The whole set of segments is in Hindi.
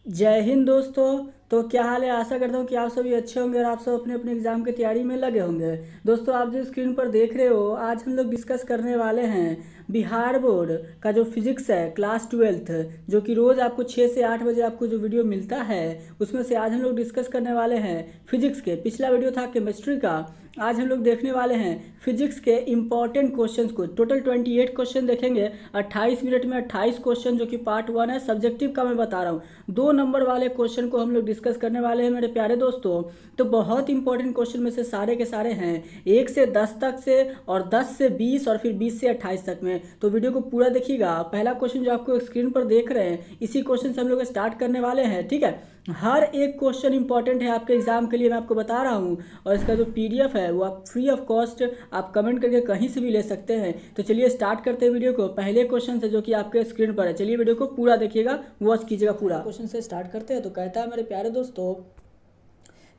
जय हिंद दोस्तों। तो क्या हाल है? आशा करता हूँ कि आप सभी अच्छे होंगे और आप सब अपने अपने एग्जाम की तैयारी में लगे होंगे। दोस्तों, आप जो स्क्रीन पर देख रहे हो, आज हम लोग डिस्कस करने वाले हैं बिहार बोर्ड का जो फिजिक्स है क्लास 12th, जो कि रोज़ आपको 6 से 8 बजे आपको जो वीडियो मिलता है उसमें से आज हम लोग डिस्कस करने वाले हैं फिजिक्स के। पिछला वीडियो था केमिस्ट्री का, आज हम लोग देखने वाले हैं फिजिक्स के इम्पॉर्टेंट क्वेश्चंस को। टोटल 28 क्वेश्चन देखेंगे 28 मिनट में, 28 क्वेश्चन, जो कि पार्ट 1 है। सब्जेक्टिव का मैं बता रहा हूँ, 2 नंबर वाले क्वेश्चन को हम लोग डिस्कस करने वाले हैं मेरे प्यारे दोस्तों। तो बहुत इंपॉर्टेंट क्वेश्चन में से सारे के सारे हैं 1 से 10 तक से, और 10 से 20 और फिर 20 से 28 तक में। तो वीडियो को पूरा देखिएगा। पहला क्वेश्चन जो आपको स्क्रीन पर देख रहे हैं, इसी क्वेश्चन से हम लोग स्टार्ट करने वाले हैं, ठीक है। हर एक क्वेश्चन इंपॉर्टेंट है आपके एग्जाम के लिए, मैं आपको बता रहा हूँ। और इसका जो पीडीएफ है वो आप फ्री ऑफ कॉस्ट आप कमेंट करके कहीं से भी ले सकते हैं। तो चलिए स्टार्ट करते हैं वीडियो को पहले क्वेश्चन से, जो कि आपके स्क्रीन पर है। चलिए वीडियो को पूरा देखिएगा, वॉच कीजिएगा पूरा। क्वेश्चन से स्टार्ट करते हैं। तो कहता है मेरे प्यारे दोस्तों,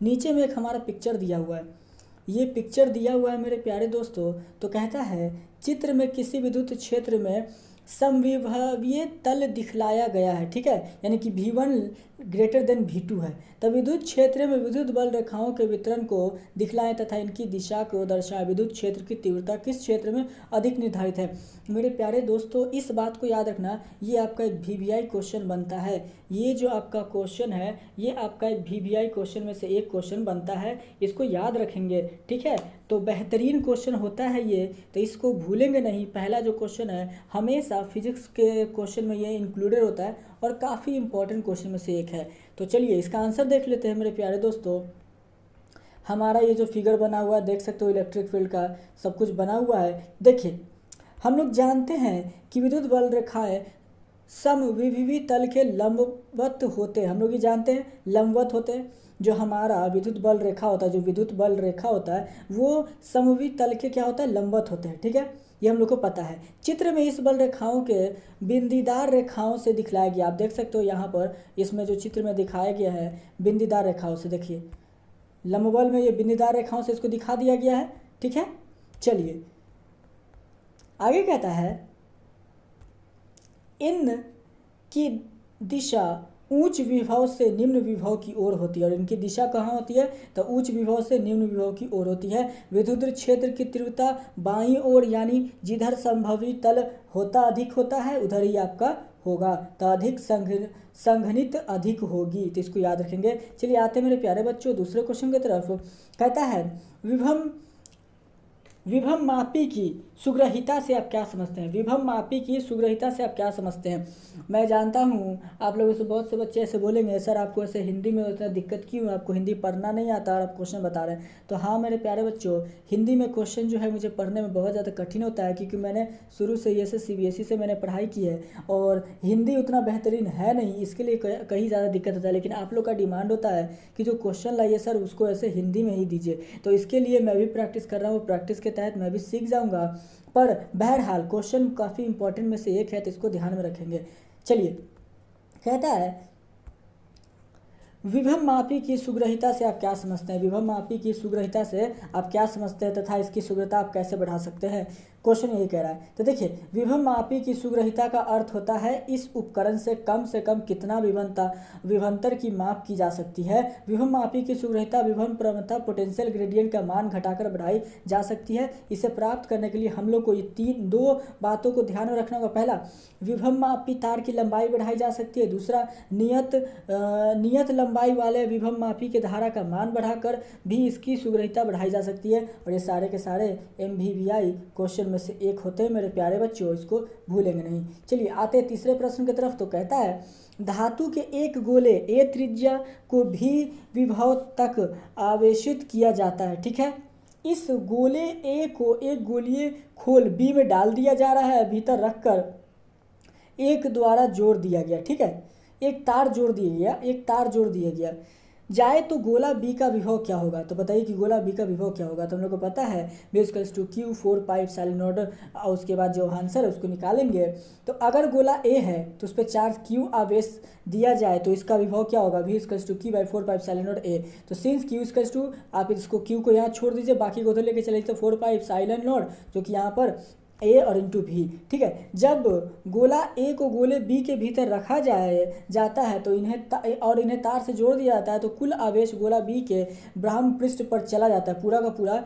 नीचे में एक हमारा पिक्चर दिया हुआ है। ये पिक्चर दिया हुआ है मेरे प्यारे दोस्तों। तो कहता है चित्र में किसी विद्युत क्षेत्र में समविभवीय तल दिखलाया गया है, ठीक है, यानी कि V1 ग्रेटर देन V2 है। तब विद्युत क्षेत्र में विद्युत बल रेखाओं के वितरण को दिखलाएं तथा इनकी दिशा को दर्शाएं। विद्युत क्षेत्र की तीव्रता किस क्षेत्र में अधिक निर्धारित है। मेरे प्यारे दोस्तों, इस बात को याद रखना, ये आपका एक VVI क्वेश्चन बनता है। ये जो आपका क्वेश्चन है, ये आपका एक VVI क्वेश्चन में से एक क्वेश्चन बनता है। इसको याद रखेंगे, ठीक है। तो बेहतरीन क्वेश्चन होता है ये, तो इसको भूलेंगे नहीं। पहला जो क्वेश्चन है हमेशा फिजिक्स के क्वेश्चन में ये इंक्लूडेड होता है और काफ़ी इंपॉर्टेंट क्वेश्चन में से एक है। तो चलिए इसका आंसर देख लेते हैं मेरे प्यारे दोस्तों। हमारा ये जो फिगर बना हुआ है, देख सकते हो, इलेक्ट्रिक फील्ड का सब कुछ बना हुआ है। देखिए, हम लोग जानते हैं कि विद्युत बल रेखाएं समविभवी तल के लंबवत होते हैं। हम लोग ये जानते हैं लंबवत होते हैं। जो हमारा विद्युत बल रेखा होता है, जो विद्युत बल रेखा होता है, वो समविभवी तल के क्या होता है, लंबवत होते हैं, ठीक है। ये हम लोग को पता है। चित्र में इस बल रेखाओं के बिंदीदार रेखाओं से दिखलाया गया। आप देख सकते हो यहाँ पर, इसमें जो चित्र में दिखाया गया है बिंदीदार रेखाओं से, देखिए लंबबल में ये बिंदीदार रेखाओं से इसको दिखा दिया गया है, ठीक है। चलिए आगे कहता है इन की दिशा उच्च विभव से निम्न विभव की ओर होती है। और इनकी दिशा कहाँ होती है, तो उच्च विभव से निम्न विभव की ओर होती है। विद्युत क्षेत्र की तीव्रता बाईं ओर, यानी जिधर संभवी तल होता अधिक होता है उधर ही आपका होगा, तो अधिक संघनित अधिक होगी। तो इसको याद रखेंगे। चलिए आते हैं मेरे प्यारे बच्चों दूसरे क्वेश्चन की तरफ। कहता है विभव मापी की सुग्रहिता से आप क्या समझते हैं। विभव मापी की सुग्रहिता से आप क्या समझते हैं। मैं जानता हूँ आप लोगों से बहुत से बच्चे ऐसे बोलेंगे, सर आपको ऐसे हिंदी में उतना दिक्कत क्यों है, आपको हिंदी पढ़ना नहीं आता और आप क्वेश्चन बता रहे हैं। तो हाँ मेरे प्यारे बच्चों, हिंदी में क्वेश्चन जो है मुझे पढ़ने में बहुत ज़्यादा कठिन होता है, क्योंकि मैंने शुरू से ऐसे CBSE से मैंने पढ़ाई की है और हिंदी उतना बेहतरीन है नहीं, इसके लिए कहीं ज़्यादा दिक्कत होता है। लेकिन आप लोग का डिमांड होता है कि जो क्वेश्चन लाइए सर उसको ऐसे हिंदी में ही दीजिए, तो इसके लिए मैं भी प्रैक्टिस कर रहा हूँ। प्रैक्टिस के तहत मैं भी सीख जाऊँगा। पर बहरहाल क्वेश्चन काफ़ी इंपॉर्टेंट में से एक है, तो इसको ध्यान में रखेंगे। चलिए कहता है विभव मापी की सुग्रहिता से आप क्या समझते हैं। विभव मापी की सुग्रहिता से आप क्या समझते हैं तथा इसकी सुग्रहिता आप कैसे बढ़ा सकते हैं, क्वेश्चन यही कह रहा है। तो देखिए, विभव मापी की सुग्रहिता का अर्थ होता है इस उपकरण से कम कितना विभवांतर की माप की जा सकती है। विभव मापी की सुग्रहिता विभव प्रवणता पोटेंशियल ग्रेडियंट का मान घटाकर बढ़ाई जा सकती है। इसे प्राप्त करने के लिए हम लोग को ये दो बातों को ध्यान में रखना होगा। पहला, विभव मापी तार की लंबाई बढ़ाई जा सकती है। दूसरा, नियत लंबाई वाले विभव मापी के धारा का मान बढ़ाकर भी इसकी सुग्रहिता बढ़ाई जा सकती है। और ये सारे के सारे MVVI क्वेश्चन में से एक होते हैं मेरे प्यारे बच्चों, इसको भूलेंगे नहीं। चलिए आते हैं तीसरे प्रश्न की तरफ। तो कहता है धातु के एक गोले A त्रिज्या को भी विभव तक आवेशित किया जाता है, ठीक है। इस गोले A को एक गोलीय खोल B में डाल दिया जा रहा है, भीतर रखकर एक द्वारा जोड़ दिया गया, ठीक है। एक तार जोड़ दिया गया जाए तो गोला बी का विभव क्या होगा। तो बताइए कि गोला बी का विभव क्या होगा। तो हम लोग को पता है V=Q 4 पाई एप्सिलॉन नॉट, और उसके बाद जो आंसर है उसको निकालेंगे। तो अगर गोला ए है तो उस पर चार्ज Q आवेश दिया जाए तो इसका विभव क्या होगा, V=Q/4 pi epsilon not a. तो सिंस Q आप इसको Q को यहाँ छोड़ दीजिए, बाकी को उधर लेके चले तो 4 पाई एप्सिलॉन नॉट, जो कि यहाँ पर ए और इंटू भी। ठीक है, जब गोला ए को गोले बी के भीतर रखा जाता है तो इन्हें तार से जोड़ दिया जाता है, तो कुल आवेश गोला बी के ब्रह्म पृष्ठ पर चला जाता है, पूरा का पूरा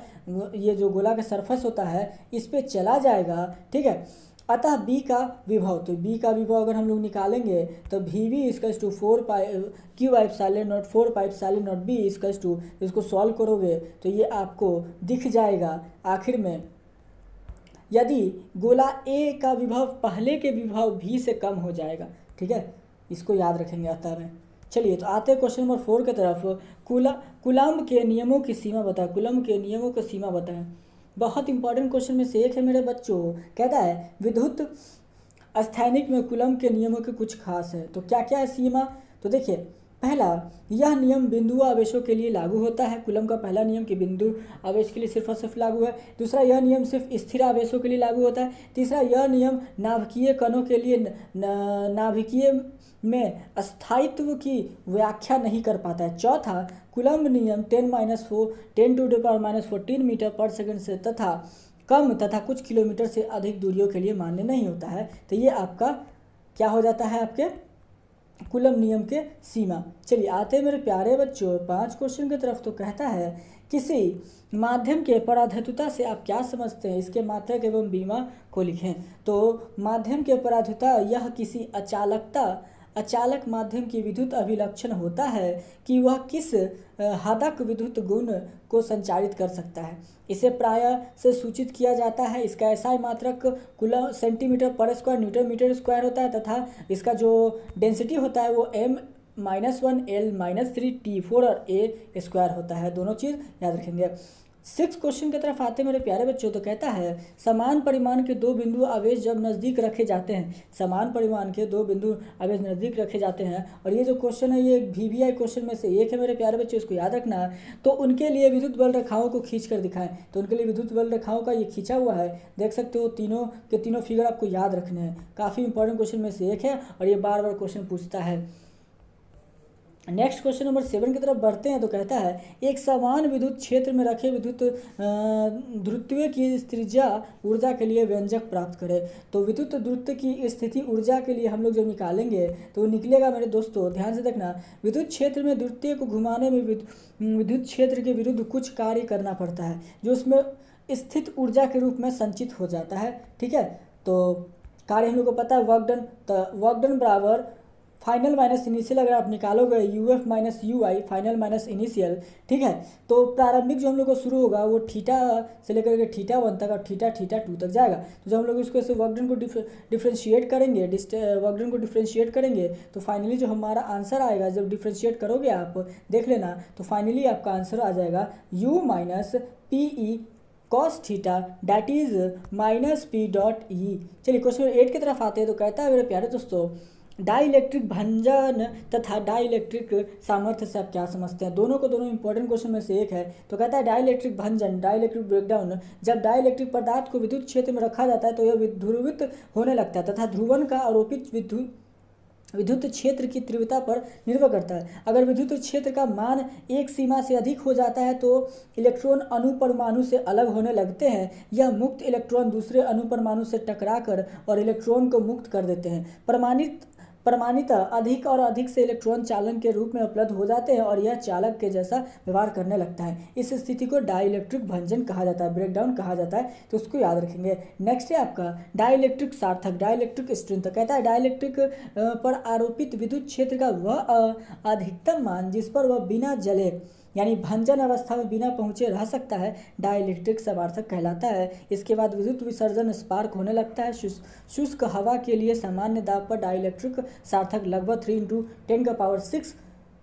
ये जो गोला का सरफेस होता है इस पे चला जाएगा। ठीक है, अतः बी का विभव, तो बी का विभव अगर हम लोग निकालेंगे तो V B equals to 4 pi Q epsilon naught 4 pi epsilon naught B equals to, इसको सॉल्व करोगे तो ये आपको दिख जाएगा आखिर में, यदि गोला ए का विभव पहले के विभव भी से कम हो जाएगा। ठीक है, इसको याद रखेंगे अतः में। चलिए तो आते हैं क्वेश्चन नंबर 4 की तरफ। कूलम्ब के नियमों की सीमा बताएं, कूलम्ब के नियमों की सीमा बताएं। बहुत इंपॉर्टेंट क्वेश्चन में से एक है मेरे बच्चों। कहता है विद्युत स्थैतिक में कूलम्ब के नियमों के कुछ खास है, तो क्या क्या है सीमा। तो देखिए, पहला, यह नियम बिंदु आवेशों के लिए लागू होता है। कूलम्ब का पहला नियम कि बिंदु आवेश के लिए सिर्फ और सिर्फ लागू है। दूसरा, यह नियम सिर्फ स्थिर आवेशों के लिए लागू होता है। तीसरा, यह नियम नाभिकीय कणों के लिए नाभिकीय में स्थायित्व की व्याख्या नहीं कर पाता है। चौथा, कूलम्ब नियम 10⁻⁴ मीटर पर सेकंड से तथा कम तथा कुछ किलोमीटर से अधिक दूरियों के लिए मान्य नहीं होता है। तो ये आपका क्या हो जाता है, आपके कूलम्ब नियम के सीमा। चलिए आते हैं मेरे प्यारे बच्चों 5 क्वेश्चन की तरफ। तो कहता है किसी माध्यम के पराधैर्यता से आप क्या समझते हैं, इसके मात्रक एवं बीमा को लिखें। तो माध्यम के पराधैर्यता यह किसी अचालक माध्यम की विद्युत अभिलक्षण होता है कि वह किस हदक विद्युत गुण को संचारित कर सकता है। इसे प्रायः से सूचित किया जाता है। इसका एसआई मात्रक कूलम सेंटीमीटर पर स्क्वायर न्यूटन मीटर स्क्वायर होता है तथा इसका जो डेंसिटी होता है वो m-1 L-3 T4 और a स्क्वायर होता है। दोनों चीज़ याद रखेंगे। 6 क्वेश्चन की तरफ आते हैं मेरे प्यारे बच्चों। तो कहता है समान परिमाण के दो बिंदु आवेश जब नज़दीक रखे जाते हैं, समान परिमाण के दो बिंदु आवेश नज़दीक रखे जाते हैं, और ये जो क्वेश्चन है ये VVI क्वेश्चन में से एक है मेरे प्यारे बच्चों, इसको याद रखना है। तो उनके लिए विद्युत बल रेखाओं को खींच कर दिखाएं। तो उनके लिए विद्युत बल रेखाओं का ये खींचा हुआ है, देख सकते हो। तीनों के तीनों फिगर आपको याद रखने हैं। काफ़ी इंपॉर्टेंट क्वेश्चन में से एक है और ये बार बार क्वेश्चन पूछता है। नेक्स्ट क्वेश्चन नंबर 7 की तरफ बढ़ते हैं। तो कहता है एक समान विद्युत क्षेत्र में रखे विद्युत ध्रुवीय की त्रिज्या ऊर्जा के लिए व्यंजक प्राप्त करें। तो विद्युत ध्रुव की स्थिति ऊर्जा के लिए हम लोग जब निकालेंगे तो निकलेगा मेरे दोस्तों, ध्यान से देखना। विद्युत क्षेत्र में ध्रुवीय को घुमाने में विद्युत क्षेत्र के विरुद्ध कुछ कार्य करना पड़ता है जो उसमें स्थित ऊर्जा के रूप में संचित हो जाता है। ठीक है, तो कार्य हम लोग को पता है वर्क डन। तो वर्क डन बराबर फाइनल माइनस इनिशियल, अगर आप निकालोगे UF minus UI final minus initial. ठीक है, तो प्रारंभिक जो हम लोग को शुरू होगा वो थीटा से लेकर के θ1 तक और θ2 तक जाएगा। तो जब हम लोग इसको ऐसे वर्कडन को डिफ्रेंशिएट करेंगे तो फाइनली जो हमारा आंसर आएगा, जब डिफ्रेंशिएट करोगे आप देख लेना, तो फाइनली आपका आंसर आ जाएगा U minus PE cos theta that is minus P.E। चलिए क्वेश्चन 8 की तरफ आते हैं। तो कहता है मेरे प्यारे दोस्तों डाइलेक्ट्रिक भंजन तथा डाइलेक्ट्रिक सामर्थ्य से आप क्या समझते हैं। दोनों को दोनों इंपॉर्टेंट क्वेश्चन में से एक है। तो कहता है डाइलेक्ट्रिक भंजन, डाइलेक्ट्रिक ब्रेकडाउन, जब डाइलेक्ट्रिक पदार्थ को विद्युत क्षेत्र में रखा जाता है तो यह ध्रुवित होने लगता है तथा ध्रुवन का आरोपित विद्युत क्षेत्र की तीव्रता पर निर्भर करता है। अगर विद्युत क्षेत्र का मान एक सीमा से अधिक हो जाता है तो इलेक्ट्रॉन अणु परमाणु से अलग होने लगते हैं। यह मुक्त इलेक्ट्रॉन दूसरे अणु परमाणु से टकराकर और इलेक्ट्रॉन को मुक्त कर देते हैं। परमाणित अधिक और अधिक से इलेक्ट्रॉन चालन के रूप में उपलब्ध हो जाते हैं और यह चालक के जैसा व्यवहार करने लगता है। इस स्थिति को डाइलेक्ट्रिक भंजन कहा जाता है, ब्रेकडाउन कहा जाता है। तो उसको याद रखेंगे। नेक्स्ट है आपका डाइलेक्ट्रिक सार्थक, डाइलेक्ट्रिक स्ट्रेंथ। कहता है डाइलेक्ट्रिक पर आरोपित विद्युत क्षेत्र का वह अधिकतम मान जिस पर वह बिना जले यानी भंजन अवस्था में बिना पहुंचे रह सकता है, डाइलेक्ट्रिक समार्थक कहलाता है। इसके बाद विद्युत विसर्जन स्पार्क होने लगता है। शुष्क हवा के लिए सामान्य दाब पर डाइलेक्ट्रिक सार्थक लगभग 3×10⁶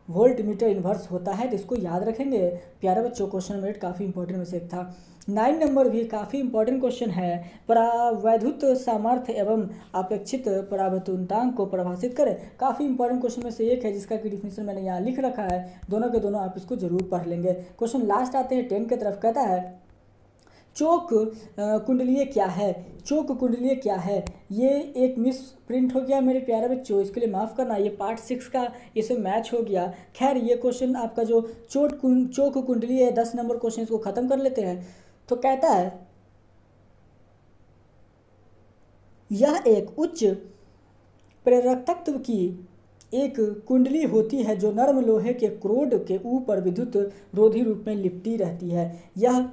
वोल्ट मीटर इन्वर्स होता है। तो इसको याद रखेंगे प्यारे बच्चों। क्वेश्चन नंबर 8 काफ़ी इंपॉर्टेंट में से एक था। 9 नंबर भी काफ़ी इंपॉर्टेंट क्वेश्चन है। परावैद्युत सामर्थ्य एवं अपेक्षित परावैद्युतांक को परिभाषित करें। काफ़ी इंपॉर्टेंट क्वेश्चन में से एक है जिसका कि डिफिनेशन मैंने यहाँ लिख रखा है। दोनों के दोनों आप इसको जरूर पढ़ लेंगे। क्वेश्चन लास्ट आते हैं 10 की तरफ। कहता है चोक कुंडलीय क्या है। चोक कुंडलीय क्या है, ये एक मिस प्रिंट हो गया मेरे प्यारे बच्चों, इसके लिए माफ़ करना। ये पार्ट 6 का इसे मैच हो गया। खैर ये क्वेश्चन आपका जो चोक कुंडलीय है 10 नंबर क्वेश्चन, इसको ख़त्म कर लेते हैं। तो कहता है यह एक उच्च प्रेरकत्व की एक कुंडली होती है जो नरम लोहे के क्रोड के ऊपर विद्युत रोधी रूप में लिपटी रहती है। यह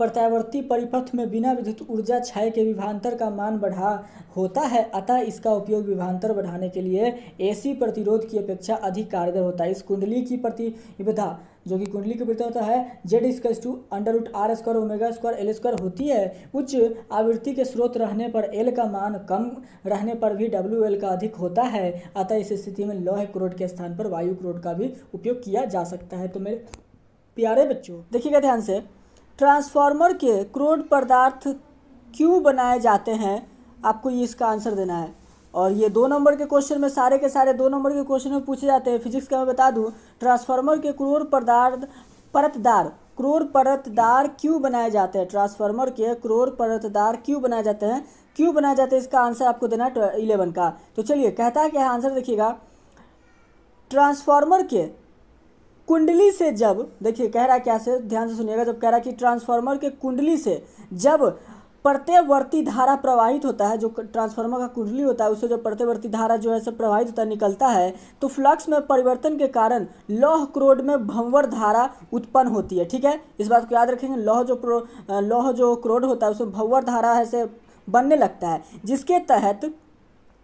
प्रत्यावर्ती परिपथ में बिना विद्युत ऊर्जा क्षय के विभवांतर का मान बढ़ा होता है, अतः इसका उपयोग विभवांतर बढ़ाने के लिए एसी प्रतिरोध की अपेक्षा अधिक कारगर होता है। इस कुंडली की प्रतिबाधा जो कि कुंडली की प्रतिबाधा होता है Z=√R² होती है। उच्च आवृत्ति के स्रोत रहने पर L का मान कम रहने पर भी WL का अधिक होता है, अतः इस स्थिति में लौह क्रोड के स्थान पर वायु क्रोड का भी उपयोग किया जा सकता है। तो मेरे प्यारे बच्चों देखिएगा ध्यान से, ट्रांसफार्मर के क्रोड पदार्थ क्यों बनाए जाते हैं, आपको ये इसका आंसर देना है। और ये 2 नंबर के क्वेश्चन में सारे के सारे 2 नंबर के क्वेश्चन में पूछे जाते हैं। फिजिक्स का मैं बता दूं, ट्रांसफार्मर के क्रोड परतदार क्यों बनाए जाते हैं, ट्रांसफार्मर के क्रोड परतदार क्यों बनाए जाते हैं, इसका आंसर आपको देना है 11 का। तो चलिए कहता है क्या आंसर देखिएगा, ट्रांसफार्मर के कुंडली से जब, देखिए कह रहा है क्या से, ध्यान से सुनिएगा, जब कह रहा है कि ट्रांसफार्मर के कुंडली से जब प्रत्यवर्ती धारा प्रवाहित होता है, जो ट्रांसफार्मर का कुंडली होता है उससे जो प्रत्यवर्ती धारा जो है सब प्रवाहित होता है, निकलता है, तो फ्लक्स में परिवर्तन के कारण लौह क्रोड में भंवर धारा उत्पन्न होती है। ठीक है, इस बात को याद रखेंगे, लौह जो क्रोड होता है उसमें भंवर धारा ऐसे बनने लगता है, जिसके तहत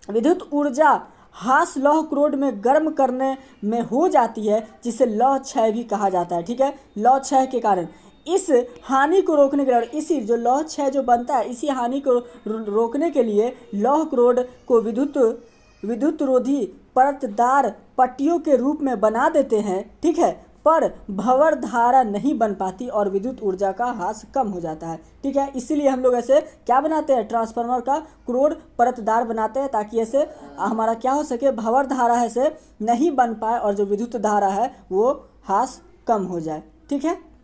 विद्युत ऊर्जा हास लौह क्रोड में गर्म करने में हो जाती है, जिसे लौह क्षय भी कहा जाता है। ठीक है, लौह क्षय के कारण इस हानि को रोकने के लिए, और इसी जो लौह क्षय जो बनता है, इसी हानि को रोकने के लिए लौह क्रोड को विद्युत रोधी परतदार पट्टियों के रूप में बना देते हैं। ठीक है, पर भंवर धारा नहीं बन पाती और विद्युत ऊर्जा का ह्रास कम हो जाता है। ठीक है, इसीलिए हम लोग ऐसे क्या बनाते हैं, ट्रांसफार्मर का क्रोड परतदार बनाते हैं, ताकि ऐसे हमारा क्या हो सके, भंवर धारा ऐसे नहीं बन पाए और जो विद्युत धारा है वो ह्रास कम हो जाए। ठीक है,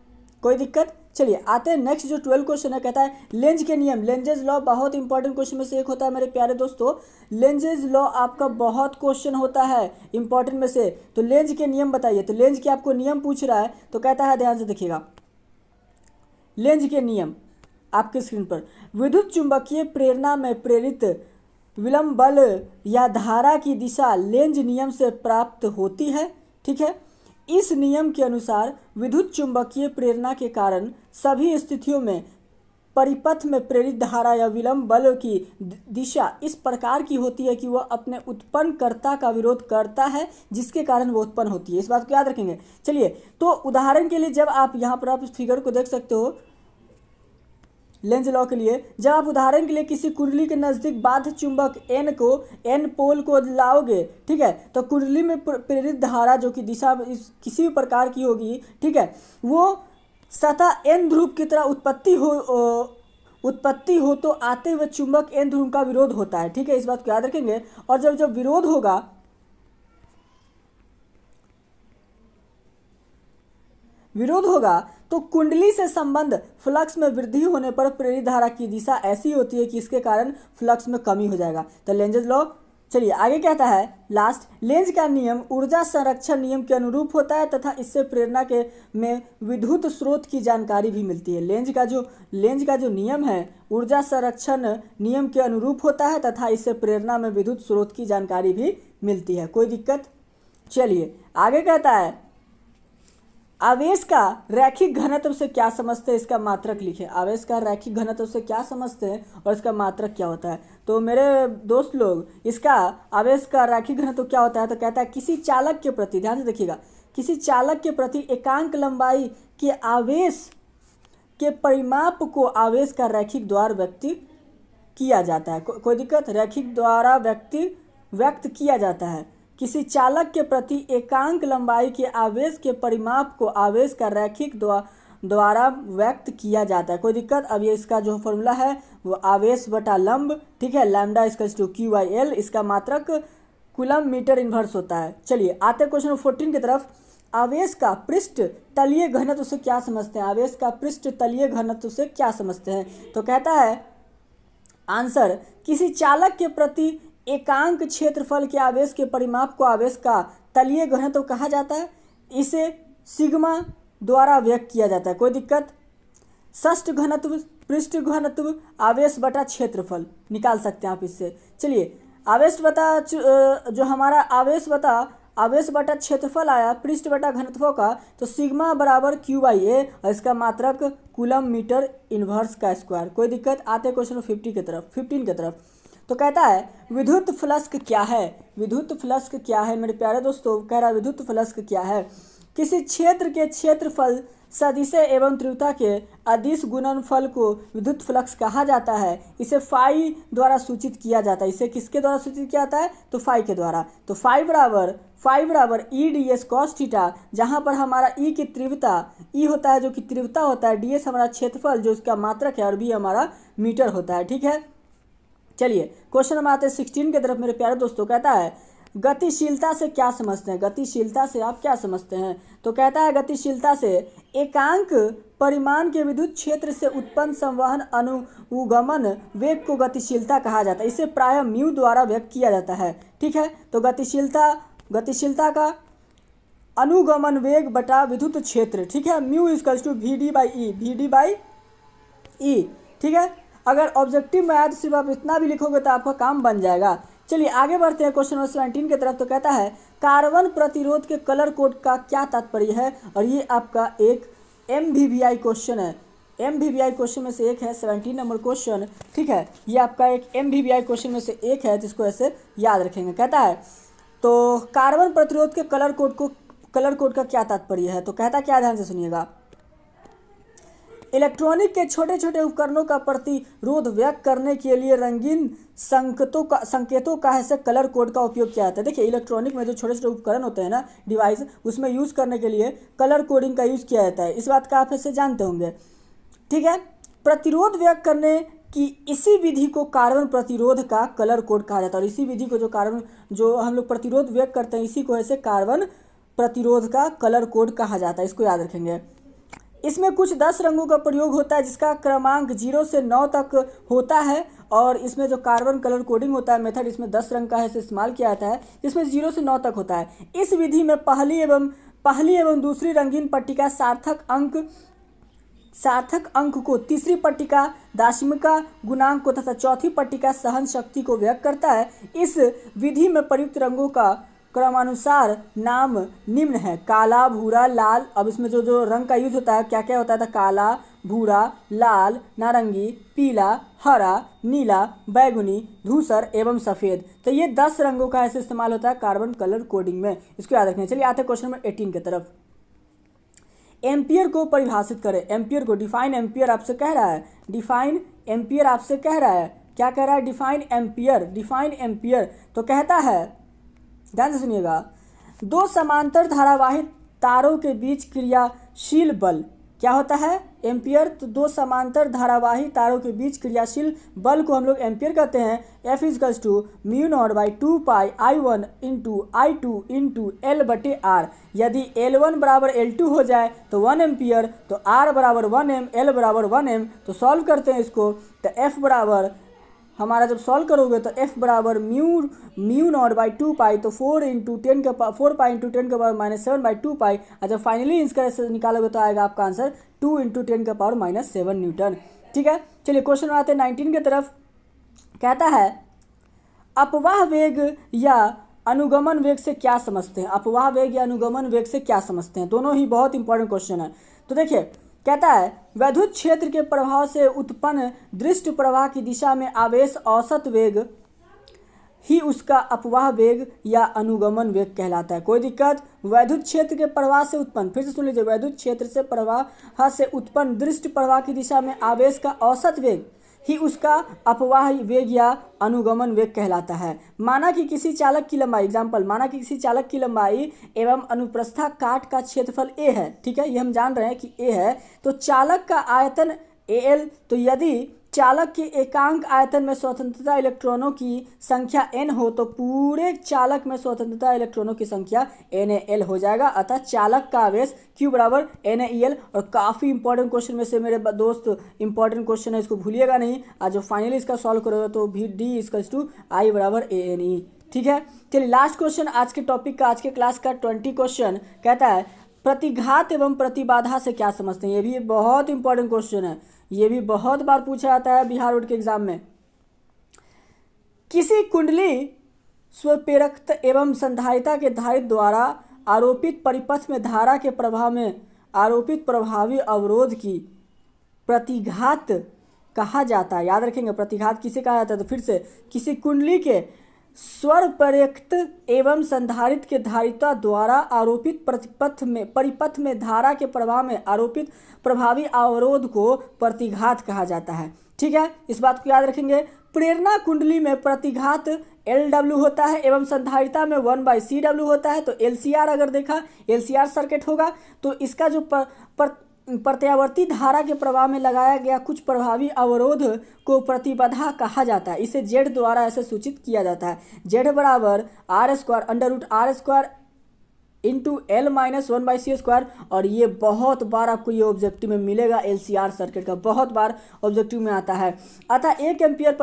कोई दिक्कत। चलिए आते हैं नेक्स्ट, जो 12 क्वेश्चन है, कहता है लेंज के नियम। लेंजेज लॉ बहुत इंपॉर्टेंट क्वेश्चन में से एक होता है मेरे प्यारे दोस्तों। लेंजेज लॉ आपका बहुत क्वेश्चन होता है इंपॉर्टेंट में से। तो लेंज के नियम बताइए, तो लेंज के आपको नियम पूछ रहा है, तो कहता है ध्यान से देखिएगा, लेंज के नियम आपके स्क्रीन पर, विद्युत चुंबकीय प्रेरणा में प्रेरित विलंब बल या धारा की दिशा लेंज नियम से प्राप्त होती है। ठीक है, इस नियम के अनुसार विद्युत चुंबकीय प्रेरणा के कारण सभी स्थितियों में परिपथ में प्रेरित धारा या विलंब बल की दिशा इस प्रकार की होती है कि वह अपने उत्पन्नकर्ता का विरोध करता है, जिसके कारण वो उत्पन्न होती है। इस बात को याद रखेंगे। चलिए, तो उदाहरण के लिए जब आप यहाँ पर आप इस फिगर को देख सकते हो लेंज लॉ के लिए, जब आप उदाहरण के लिए किसी कुंडली के नज़दीक बाध्य चुंबक एन पोल को लाओगे, ठीक है, तो कुंडली में प्रेरित धारा जो कि दिशा किसी भी प्रकार की होगी, ठीक है, वो सतह एन ध्रुव की तरह उत्पत्ति हो तो आते हुए चुंबक एन ध्रुव का विरोध होता है। ठीक है, इस बात को याद रखेंगे। और जब विरोध होगा तो कुंडली से संबंध फ्लक्स में वृद्धि होने पर प्रेरित धारा की दिशा ऐसी होती है कि इसके कारण फ्लक्स में कमी हो जाएगा। तो लेंजेज लॉ, चलिए आगे कहता है लास्ट, लेंज का नियम ऊर्जा संरक्षण नियम के अनुरूप होता है तथा इससे प्रेरणा के में विद्युत स्रोत की जानकारी भी मिलती है। लेंज का जो नियम है ऊर्जा संरक्षण नियम के अनुरूप होता है तथा इससे प्रेरणा में विद्युत स्रोत की जानकारी भी मिलती है। कोई दिक्कत। चलिए आगे कहता है आवेश का रैखिक घनत्व से क्या समझते हैं, इसका मात्रक लिखें। आवेश का रैखिक घनत्व से क्या समझते हैं और इसका मात्रक क्या होता है। तो मेरे दोस्त लोग, इसका आवेश का रैखिक घनत्व क्या होता है, तो कहता है किसी चालक के प्रति, ध्यान से देखिएगा, किसी चालक के प्रति एकांक लंबाई के आवेश के परिमाप को आवेश का रैखिक द्वारा व्यक्त किया जाता है। कोई दिक्कत। रैखिक द्वारा व्यक्त किया जाता है। किसी चालक के प्रति एकांक लंबाई के आवेश के परिमाप को आवेश का रैखिक द्वारा व्यक्त किया जाता है। कोई दिक्कत। अब ये इसका जो फॉर्मूला है वो आवेश बटा लंब, ठीक है, लैम्डा इक्वल्स टू QIL, इसका मात्रक कूलम मीटर इन्वर्स होता है। चलिए आते क्वेश्चन 14 की तरफ। आवेश का पृष्ठ तलीय घनत्व से क्या समझते हैं, आवेश का पृष्ठ तलीय घनत्व से क्या समझते हैं। तो कहता है आंसर, किसी चालक के प्रति एकांक क्षेत्रफल के आवेश के परिमाप को आवेश का तलीय घनत्व कहा जाता है। इसे सिग्मा द्वारा व्यक्त किया जाता है। कोई दिक्कत। षष्ठ घनत्व पृष्ठ घनत्व आवेश बटा क्षेत्रफल निकाल सकते हैं आप इससे। चलिए आवेश बटा जो हमारा आवेश बटा क्षेत्रफल आया पृष्ठ बटा घनत्वों का, तो सिग्मा बराबर Q/A और इसका मात्रक कूलम मीटर इनवर्स का स्क्वायर। कोई दिक्कत? आते क्वेश्चन 15 की तरफ। तो कहता है विद्युत फ्लक्स क्या है? विद्युत फ्लक्स क्या है मेरे प्यारे दोस्तों? कह रहा है विद्युत फ्लक्स क्या है? किसी क्षेत्र के क्षेत्रफल सदिश एवं तीव्रता के अदिश गुणनफल को विद्युत फ्लक्स कहा जाता है। इसे फाई द्वारा सूचित किया जाता है। इसे किसके द्वारा सूचित किया जाता है? तो फाई के द्वारा। तो फाई बराबर EdS cos थीटा, जहाँ पर हमारा ई की तीव्रता, ई होता है जो कि तीव्रता होता है, ds हमारा क्षेत्रफल जो इसका मात्रक है, और बी हमारा मीटर होता है। ठीक है, चलिए क्वेश्चन नंबर आते हैं 16 की तरफ मेरे प्यारे दोस्तों। कहता है गतिशीलता से क्या समझते हैं? गतिशीलता से आप क्या समझते हैं? तो कहता है गतिशीलता से एकांक परिमाण के विद्युत क्षेत्र से उत्पन्न संवहन अनुगमन वेग को गतिशीलता कहा जाता है। इसे प्रायः म्यू द्वारा व्यक्त किया जाता है। ठीक है, तो गतिशीलता का अनुगमन वेग बटा विद्युत क्षेत्र, ठीक है, म्यू इक्वल्स टू VD/E। ठीक है, अगर ऑब्जेक्टिव में आया तो सिर्फ आप इतना भी लिखोगे तो आपका काम बन जाएगा। चलिए आगे बढ़ते हैं क्वेश्चन नंबर 17 की तरफ। तो कहता है कार्बन प्रतिरोध के कलर कोड का क्या तात्पर्य है? और ये आपका एक MVVI क्वेश्चन है। MVVI क्वेश्चन में से एक है 17 नंबर क्वेश्चन। ठीक है, ये आपका एक MVVI क्वेश्चन में से एक है, जिसको ऐसे याद रखेंगे। कहता है तो कार्बन प्रतिरोध के कलर कोड का क्या तात्पर्य है? तो कहता क्या, ध्यान से सुनिएगा। इलेक्ट्रॉनिक के छोटे छोटे उपकरणों का प्रतिरोध व्यक्त करने के लिए रंगीन संकेतों का ऐसे कलर कोड का उपयोग किया जाता है। देखिए इलेक्ट्रॉनिक में जो छोटे छोटे उपकरण होते हैं ना, डिवाइस, उसमें यूज़ करने के लिए कलर कोडिंग का यूज़ किया जाता है। इस बात का आप ऐसे जानते होंगे। ठीक है, प्रतिरोध व्यक्त करने की इसी विधि को कार्बन प्रतिरोध का कलर कोड कहा जाता है। और इसी विधि को जो हम लोग प्रतिरोध व्यक्त करते हैं, इसी को ऐसे कार्बन प्रतिरोध का कलर कोड कहा जाता है। इसको याद रखेंगे। इसमें कुछ 10 रंगों का प्रयोग होता है, जिसका क्रमांक 0 से 9 तक होता है। और इसमें जो कार्बन कलर कोडिंग होता है मेथड, इसमें 10 रंग का है इस्तेमाल किया जाता है, जिसमें 0 से 9 तक होता है। इस विधि में पहली एवं दूसरी रंगीन पट्टिका सार्थक अंक को, तीसरी पट्टिका दाशिमिका गुणांक को तथा चौथी पट्टिका सहन शक्ति को व्यक्त करता है। इस विधि में प्रयुक्त रंगों का क्रमानुसार नाम निम्न है: काला, भूरा, लाल। अब इसमें जो रंग का यूज होता है, क्या क्या होता है? काला, भूरा, लाल, नारंगी, पीला, हरा, नीला, बैगनी, धूसर एवं सफ़ेद। तो ये 10 रंगों का ऐसे इस्तेमाल होता है कार्बन कलर कोडिंग में। इसको याद रखना। चलिए आते हैं क्वेश्चन नंबर 18 की तरफ। एम्पियर को परिभाषित करें। एम्पियर को डिफाइन एम्पियर आपसे कह रहा है। डिफाइन एम्पियर आपसे कह रहा है। क्या कह रहा है? Define ampere. तो कहता है, ध्यान से सुनिएगा, 2 समांतर धारावाही तारों के बीच क्रियाशील बल क्या होता है? एम्पियर। तो 2 समांतर धारावाही तारों के बीच क्रियाशील बल को हम लोग एम्पियर कहते हैं। F equals to μ0/2πI1 × I2 × L/R। यदि L1 बराबर L2 हो जाए तो 1 एम्पियर, तो R बराबर 1M, L बराबर 1M। तो सॉल्व करते हैं इसको। तो F बराबर, हमारा जब सॉल्व करोगे तो F बराबर μ0/2π, तो 4π × 10 के पावर -7/2π। और जब फाइनली इसका ऐसे निकालोगे तो आएगा आपका आंसर 2 × 10 के पावर -7 न्यूटन। ठीक है, चलिए क्वेश्चन में आते हैं 19 की तरफ। कहता है अपवाह वेग या अनुगमन वेग से क्या समझते हैं? अपवाह वेग या अनुगमन वेग से क्या समझते हैं? दोनों ही बहुत इंपॉर्टेंट क्वेश्चन है। तो देखिए, कहता है वैद्युत क्षेत्र के प्रभाव से उत्पन्न दृष्ट प्रवाह की दिशा में आवेश औसत वेग ही उसका अपवाह वेग या अनुगमन वेग कहलाता है। कोई दिक्कत? वैद्युत क्षेत्र के प्रवाह से उत्पन्न, फिर से सुन लीजिए, वैद्युत क्षेत्र से प्रवाह से उत्पन्न दृष्ट प्रवाह की दिशा में आवेश का औसत वेग ही उसका अपवाह वेग या अनुगमन वेग कहलाता है। माना कि किसी चालक की लंबाई, एग्जाम्पल, माना कि किसी चालक की लंबाई एवं अनुप्रस्था काट का क्षेत्रफल a है। ठीक है, ये हम जान रहे हैं कि a है। तो चालक का आयतन Al। तो यदि चालक के एकांक आयतन में स्वतंत्रता इलेक्ट्रॉनों की संख्या n हो, तो पूरे चालक में स्वतंत्रता इलेक्ट्रॉनों की संख्या NaL हो जाएगा। अतः चालक का आवेश Q बराबर NaEL। और काफ़ी इंपॉर्टेंट क्वेश्चन में से मेरे दोस्त इंपॉर्टेंट क्वेश्चन है, इसको भूलिएगा नहीं। आज जो फाइनली इसका सॉल्व करोगे तो VD इक्वल्स टू I बराबर ANE। ठीक है, चलिए लास्ट क्वेश्चन आज के टॉपिक का, आज के क्लास का 20 क्वेश्चन। कहता है प्रतिघात एवं प्रतिबाधा से क्या समझते हैं? ये भी बहुत इंपॉर्टेंट क्वेश्चन है, ये भी बहुत बार पूछा जाता है बिहार बोर्ड के एग्जाम में। किसी कुंडली स्वप्रेरक एवं संधारिता के धारित द्वारा आरोपित परिपथ में धारा के प्रवाह में आरोपित प्रभावी अवरोध की प्रतिघात कहा जाता है। याद रखेंगे, प्रतिघात किसे कहा जाता है? तो फिर से, किसी कुंडली के स्वप्रेरक एवं संधारित के धारिता द्वारा आरोपित परिपथ में धारा के प्रवाह में आरोपित प्रभावी अवरोध को प्रतिघात कहा जाता है। ठीक है, इस बात को याद रखेंगे। प्रेरणा कुंडली में प्रतिघात LW होता है एवं संधारिता में 1/CW होता है। तो LCR अगर देखा, LCR सर्किट होगा, तो इसका जो प्रत्यावर्ती धारा के प्रवाह में लगाया गया कुछ प्रभावी अवरोध को प्रतिबाधा कहा जाता है। इसे Z द्वारा ऐसे सूचित किया जाता है, Z बराबर R² into L minus 1/C²। और ये बहुत बार आपको ये ऑब्जेक्टिव में मिलेगा, LCR सर्किट का बहुत बार ऑब्जेक्टिव में आता है। अतः 1 एम्पियर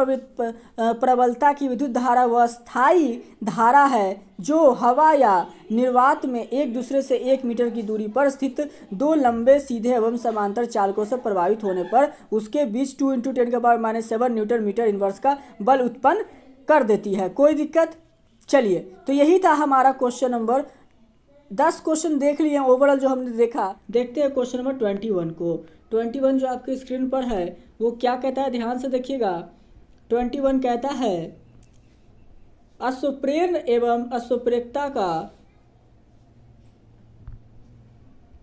प्रबलता की विद्युत धारा वह स्थायी धारा है जो हवा या निर्वात में एक दूसरे से 1 मीटर की दूरी पर स्थित दो लंबे सीधे एवं समांतर चालकों से प्रभावित होने पर उसके बीच 2 × 10⁻⁷ न्यूटन मीटर इनवर्स का बल उत्पन्न कर देती है। कोई दिक्कत? चलिए, तो यही था हमारा क्वेश्चन नंबर 10 क्वेश्चन देख लिए ओवरऑल जो हमने देखा। देखते हैं क्वेश्चन नंबर 21 को। 21 जो आपके स्क्रीन पर है वो क्या कहता है, ध्यान से देखिएगा। 21 कहता है अस्वप्रेरण एवं अस्वप्रेरकता का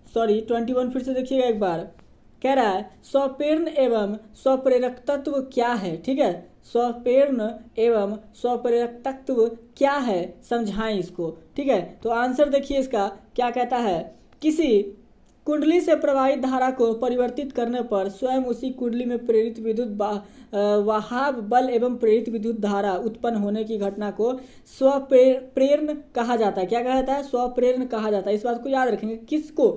21 फिर से देखिएगा एक बार। कह रहा है स्वप्रेरण एवं स्वप्रेरकत्व क्या है। ठीक है, स्वप्रेरण एवं स्वप्रेरकत्व क्या है, समझाएं इसको। ठीक है, तो आंसर देखिए इसका क्या कहता है। किसी कुंडली से प्रवाहित धारा को परिवर्तित करने पर स्वयं उसी कुंडली में प्रेरित विद्युत वहाव बल एवं प्रेरित विद्युत धारा उत्पन्न होने की घटना को स्वप्रेरण कहा जाता है। क्या कहा जाता है? स्वप्रेरण कहा जाता है। इस बात को याद रखेंगे। किसको?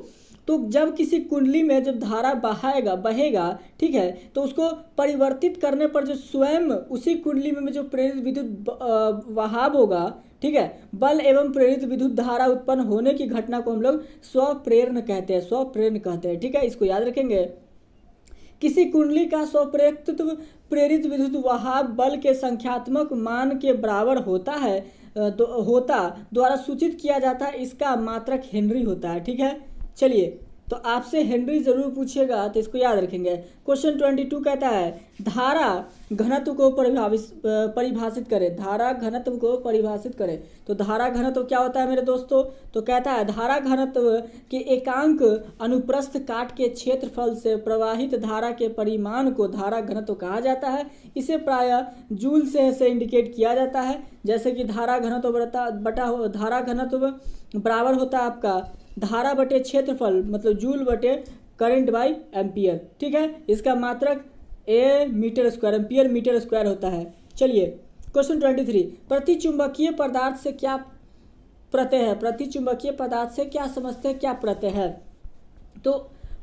तो जब किसी कुंडली में जब धारा बहेगा, ठीक है, तो उसको परिवर्तित करने पर जो स्वयं उसी कुंडली में जो प्रेरित विद्युत वहाव होगा, ठीक है, बल एवं प्रेरित विद्युत धारा उत्पन्न होने की घटना को हम लोग स्वप्रेरण कहते हैं, स्वप्रेरण कहते हैं। ठीक है, इसको याद रखेंगे। किसी कुंडली का स्वप्रेरित प्रेरित विद्युत वहाव बल के संख्यात्मक मान के बराबर होता है द्वारा सूचित किया जाता है। इसका मात्रक हेनरी होता है। ठीक है, चलिए, तो आपसे हेनरी जरूर पूछेगा, तो इसको याद रखेंगे। क्वेश्चन 22 कहता है धारा घनत्व को परिभाषित करें। धारा घनत्व को परिभाषित करें। तो धारा घनत्व क्या होता है मेरे दोस्तों? तो कहता है धारा घनत्व के एकांक अनुप्रस्थ काट के क्षेत्रफल से प्रवाहित धारा के परिमाण को धारा घनत्व कहा जाता है। इसे प्रायः जूल से इंडिकेट किया जाता है। जैसे कि धारा घनत्व धारा घनत्व बराबर होता है आपका धारा बटे क्षेत्रफल, मतलब जूल बटे करंट बाई एम्पियर। ठीक है, इसका मात्रक एम्पियर मीटर स्क्वायर होता है। चलिए, क्वेश्चन 23 प्रतिचुंबकीय पदार्थ से क्या प्रत्यय है? प्रतिचुंबकीय पदार्थ से क्या समझते हैं, क्या प्रत्यय है? तो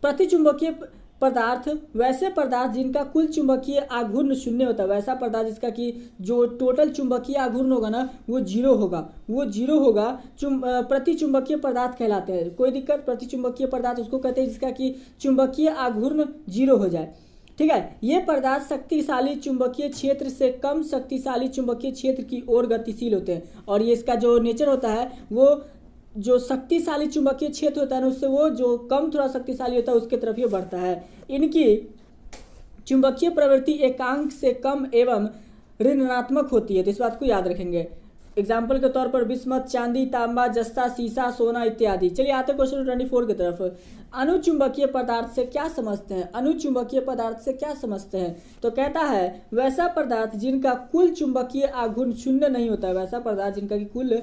प्रतिचुंबकीय पदार्थ वैसे पदार्थ जिनका कुल चुंबकीय आघूर्ण शून्य होता है। वैसा पदार्थ जिसका कि जो टोटल चुंबकीय आघूर्ण होगा ना वो जीरो होगा, प्रतिचुंबकीय पदार्थ कहलाते हैं। कोई दिक्कत? प्रतिचुंबकीय पदार्थ उसको कहते हैं जिसका कि चुंबकीय आघूर्ण जीरो हो जाए। ठीक है, ये पदार्थ शक्तिशाली चुंबकीय क्षेत्र से कम शक्तिशाली चुंबकीय क्षेत्र की ओर गतिशील होते हैं। और ये इसका जो नेचर होता है वो जो शक्तिशाली चुंबकीय क्षेत्र होता है ना उससे वो जो कम थोड़ा शक्तिशाली होता है उसके तरफ ये बढ़ता है। इनकी चुंबकीय प्रवृत्ति एकांक से कम एवं ऋणात्मक होती है। तो इस बात को याद रखेंगे। एग्जाम्पल के तौर पर बिस्मत, चांदी, तांबा, जस्ता, सीसा, सोना इत्यादि। चलिए आते हैं क्वेश्चन 24 की तरफ। अनुचुंबकीय पदार्थ से क्या समझते हैं? अनुचुंबकीय पदार्थ से क्या समझते हैं? तो कहता है वैसा पदार्थ जिनका कुल चुंबकीय आघूर्ण शून्य नहीं होता है। वैसा पदार्थ जिनका कुल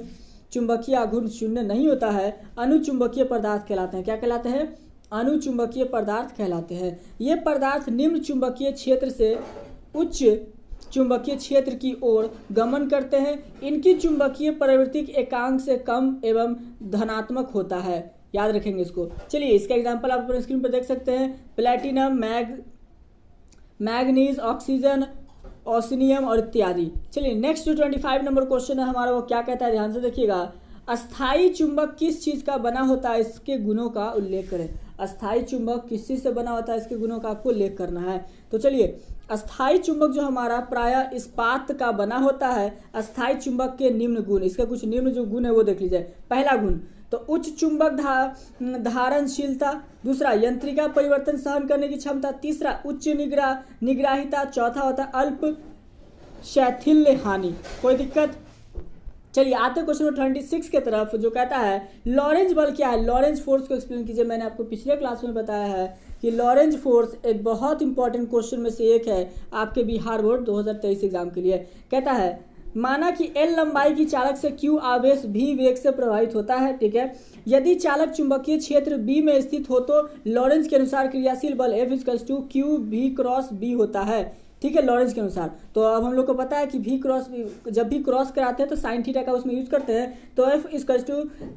चुंबकीय आघूर्ण शून्य नहीं होता है अनुचुंबकीय पदार्थ कहलाते हैं। क्या कहलाते हैं? अनुचुंबकीय पदार्थ कहलाते हैं। ये पदार्थ निम्न चुंबकीय क्षेत्र से उच्च चुंबकीय क्षेत्र की ओर गमन करते हैं। इनकी चुंबकीय प्रवृत्ति एकांक से कम एवं धनात्मक होता है। याद रखेंगे इसको। चलिए इसका एग्जांपल आप अपने स्क्रीन पर देख सकते हैं। प्लेटिनम, मैग्नीज, ऑक्सीजन, ओसिनियम और इत्यादि। चलिए नेक्स्ट जो 25 नंबर क्वेश्चन है हमारा वो क्या कहता है, ध्यान से देखिएगा। अस्थाई चुंबक किस चीज का बना होता है, इसके गुणों का उल्लेख करें। अस्थाई चुंबक किस चीज से बना होता है, इसके गुणों का आपको उल्लेख करना है। तो चलिए, अस्थाई चुंबक जो हमारा प्रायः इस्पात का बना होता है। अस्थाई चुंबक के निम्न गुण, इसके कुछ निम्न जो गुण है वो देख लीजिए। पहला गुण तो उच्च चुंबक धारणशीलता, दूसरा यंत्रिका परिवर्तन सहन करने की क्षमता, तीसरा उच्च निग्राहिता, चौथा होता है अल्प शैथिल्य हानि। कोई दिक्कत? चलिए आते हैं क्वेश्चन नंबर 26 के तरफ, जो कहता है लॉरेंज बल क्या है। लॉरेंज फोर्स को एक्सप्लेन कीजिए। मैंने आपको पिछले क्लास में बताया है कि लॉरेंज फोर्स एक बहुत इंपॉर्टेंट क्वेश्चन में से एक है आपके बिहार बोर्ड 2023 एग्जाम के लिए। कहता है माना कि L लंबाई की चालक से Q आवेश V वेग से प्रभावित होता है, ठीक है। यदि चालक चुंबकीय क्षेत्र B में स्थित हो तो लॉरेंज के अनुसार क्रियाशील बल F = QV क्रॉस B होता है, ठीक है, लॉरेंज के अनुसार। तो अब हम लोग को पता है कि V क्रॉस, जब भी क्रॉस कराते हैं तो साइन थीटा का उसमें यूज करते हैं। तो F =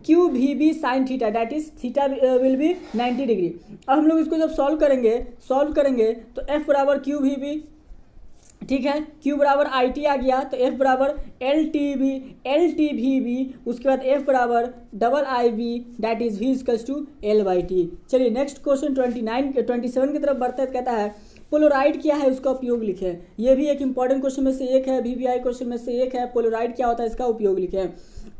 QVB sine theta, that is theta will be 90 degree. अब हम लोग इसको जब सॉल्व करेंगे तो F बराबर QVB, ठीक है, Q बराबर IT आ गया, तो F बराबर LTVB, उसके बाद F बराबर IIB, that is V = L/T। चलिए नेक्स्ट क्वेश्चन 27 की तरफ बढ़ते हैं। कहता है पोलोराइड क्या है, उसका उपयोग लिखें। ये भी एक इंपॉर्टेंट क्वेश्चन में से एक है, VBI क्वेश्चन में से एक है। पोलोराइड क्या होता है, इसका उपयोग लिखें।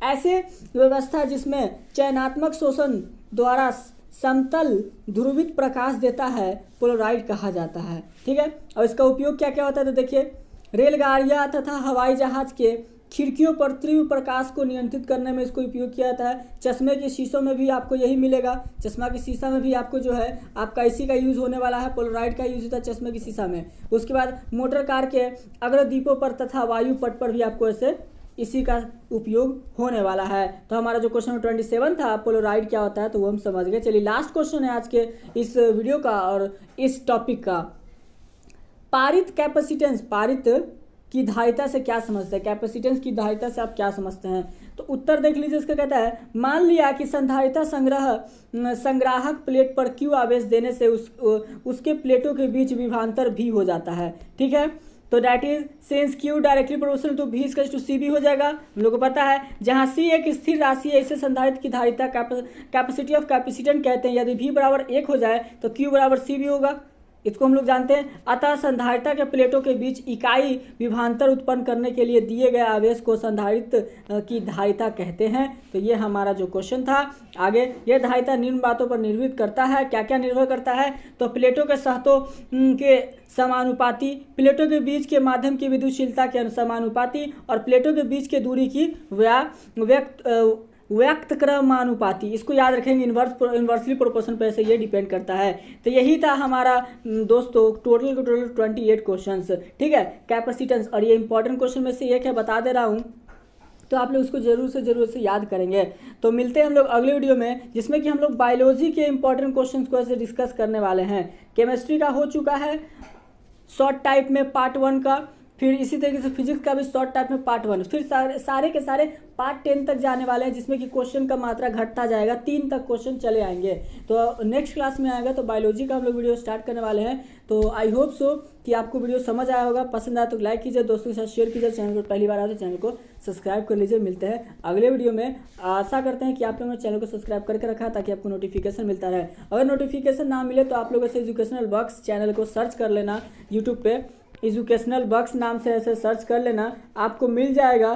ऐसे व्यवस्था जिसमें चयनात्मक शोषण द्वारा समतल ध्रुवित प्रकाश देता है पोलोराइड कहा जाता है, ठीक है। और इसका उपयोग क्या क्या होता है, तो देखिए रेलगाड़ियाँ तथा हवाई जहाज के खिड़कियों पर तीव्र प्रकाश को नियंत्रित करने में इसको उपयोग किया जाता है। चश्मे के शीशों में भी आपको यही मिलेगा। चश्मा के शीशा में भी आपको जो है आपका इसी का यूज़ होने वाला है, पोलोराइड का यूज़ होता है चश्मे के शीशा में। उसके बाद मोटर कार के अग्रदीपों पर तथा वायु पट पर भी आपको ऐसे इसी का उपयोग होने वाला है। तो हमारा जो क्वेश्चन 27 था पोलोराइड क्या होता है, तो वो हम समझ गए। चलिए लास्ट क्वेश्चन है आज के इस वीडियो का और इस टॉपिक का। पारित कैपेसिटेंस, पारित की धारिता से क्या समझते हैं, कैपेसिटेंस की धारिता से आप क्या समझते हैं। तो उत्तर देख लीजिए। इसका कहता है मान लिया कि संधारिता संग्राहक प्लेट पर Q आवेश देने से उसके प्लेटों के बीच विभवांतर V हो जाता है, ठीक है। तो that is since Q directly proportional to V = CB हो जाएगा। हम लोग को पता है जहाँ C एक स्थिर राशि है, इसे संधारित्र की धारिता कैपेसिटी ऑफ कैपेसिटेंट कहते हैं। यदि V बराबर 1 हो जाए तो Q बराबर CB होगा, इसको हम लोग जानते हैं। अतः संधारिता के प्लेटों के बीच इकाई विभवांतर उत्पन्न करने के लिए दिए गए आवेश को संधारित्र की धारिता कहते हैं। तो ये हमारा जो क्वेश्चन था। आगे ये धारिता निम्न बातों पर निर्भर करता है। क्या क्या निर्भर करता है, तो प्लेटों के सतहों के समानुपाती, प्लेटों के बीच के माध्यम की विद्युतशीलता के समानुपाती और प्लेटों के बीच के दूरी की व्यक्त क्रमानुपाती। इसको याद रखेंगे, इन्वर्सली प्रोपोर्शन पे से ये डिपेंड करता है। तो यही था हमारा दोस्तों टोटल 28 क्वेश्चंस, ठीक है, कैपेसिटेंस। और ये इंपॉर्टेंट क्वेश्चन में से एक है, बता दे रहा हूँ, तो आप लोग उसको जरूर से याद करेंगे। तो मिलते हैं हम लोग अगले वीडियो में, जिसमें कि हम लोग बायोलॉजी के इंपॉर्टेंट क्वेश्चंस को ऐसे डिस्कस करने वाले हैं। केमिस्ट्री का हो चुका है शॉर्ट टाइप में पार्ट 1 का, फिर इसी तरीके से फिजिक्स का भी शॉर्ट टाइप में पार्ट 1, फिर सारे के सारे पार्ट 10 तक जाने वाले हैं, जिसमें कि क्वेश्चन का मात्रा घटता जाएगा, 3 तक क्वेश्चन चले आएंगे। तो नेक्स्ट क्लास में आएगा तो बायोलॉजी का हम लोग वीडियो स्टार्ट करने वाले हैं। तो आई होप सो कि आपको वीडियो समझ आया होगा। पसंद आया तो लाइक कीजिए, दोस्तों के साथ शेयर कीजिए। चैनल को पहली बार आए तो चैनल को सब्सक्राइब कर लीजिए। मिलते हैं अगले वीडियो में। आशा करते हैं कि आप लोगों ने चैनल को सब्सक्राइब करके रखा ताकि आपको नोटिफिकेशन मिलता रहे। अगर नोटिफिकेशन ना मिले तो आप लोगों से एजुकेशनल बक्स चैनल को सर्च कर लेना, यूट्यूब पे एजुकेशनल बक्स नाम से ऐसे सर्च कर लेना, आपको मिल जाएगा,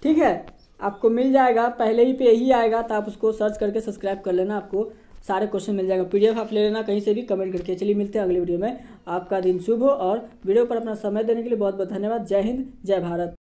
ठीक है, आपको मिल जाएगा, पहले ही पे ही आएगा, तो आप उसको सर्च करके सब्सक्राइब कर लेना, आपको सारे क्वेश्चन मिल जाएगा। PDF आप ले लेना कहीं से भी कमेंट करके। चलिए मिलते हैं अगले वीडियो में। आपका दिन शुभ हो और वीडियो पर अपना समय देने के लिए बहुत बहुत धन्यवाद। जय हिंद, जय भारत।